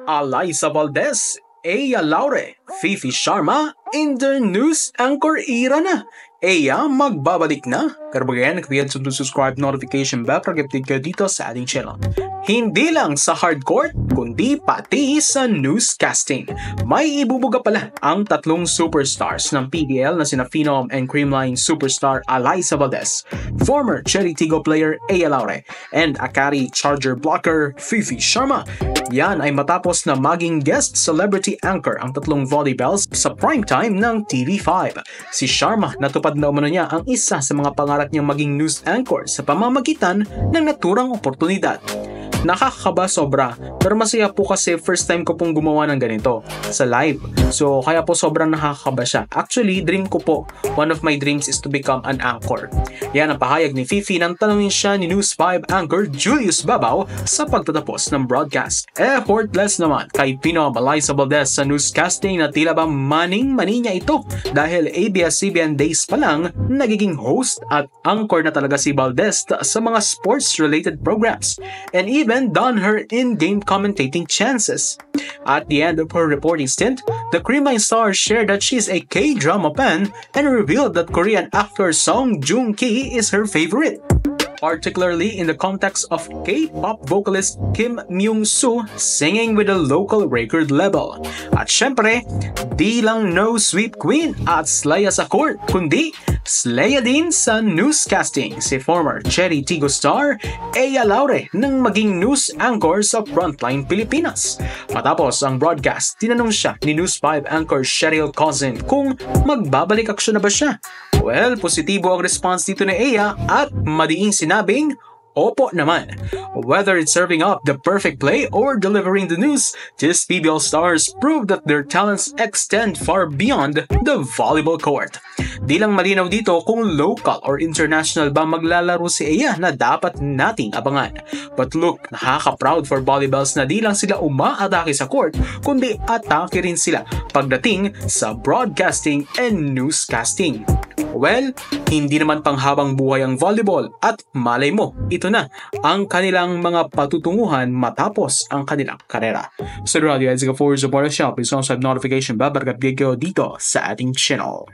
Alyssa Valdez, Aya Laure, Fifi Sharma, in the news anchor era na. Aya, magbabalik na. Karbagan, click to subscribe notification bell para update kayo dito sa ating channel. Hindi lang sa hardcore, kundi pati sa newscasting. May ibubuga pala ang tatlong superstars ng PBL na sina Phenom and Creamline superstar Alyssa Valdez, former Cherry Tigo player Aya Laure, and Akari Charger blocker Fifi Sharma. Yan ay matapos na maging guest celebrity anchor ang tatlong volleyballs sa primetime ng TV5. Si Sharma, natupad na umano niya ang isa sa mga pangarap niyang maging news anchor sa pamamagitan ng naturang oportunidad. Nakakakaba sobra, pero masaya po kasi first time ko pong gumawa ng ganito sa live. So kaya po sobrang nakakakaba siya. Actually, dream ko po, one of my dreams is to become an anchor. Yan ang pahayag ni Fifi nang tanungin siya ni News 5 anchor Julius Babaw sa pagtatapos ng broadcast. Effortless naman kay Phenom Alyssa Valdez sa newscasting na tila ba maning-mani niya ito dahil ABS-CBN days pa lang nagiging host at anchor na talaga si Valdez sa mga sports-related programs and even done her in-game commentating chances. At the end of her reporting stint, the Creamline star shared that she's a K-drama fan and revealed that Korean actor Song Joong-ki is her favorite, particularly in the context of K-pop vocalist Kim Myung-soo singing with a local record label. At syempre, di lang no sweep queen at slaya sa court, kundi slaya din sa newscasting si former Cherry Tigo star Aya Laure nang maging news anchor sa Frontline Pilipinas. Matapos ang broadcast, tinanong siya ni News 5 anchor Cheryl Cousin kung magbabalik aksyon na ba siya. Well, positibo ang response dito ni Aya at madiing sinabing, opo naman. Whether it's serving up the perfect play or delivering the news, these PBL stars prove that their talents extend far beyond the volleyball court. Di lang malinaw dito kung local or international ba maglalaro si Aya na dapat nating abangan. But look, nakaka-proud for volleyballs na di lang sila umaatake sa court, kundi atake rin sila pagdating sa broadcasting and newscasting. Well, hindi naman panghabang buhay ang volleyball at malay mo, ito na ang kanilang mga patutunguhan matapos ang kanilang karera. So, Radio Edgar for support us, please subscribe notification bell para update kayo dito sa ating channel.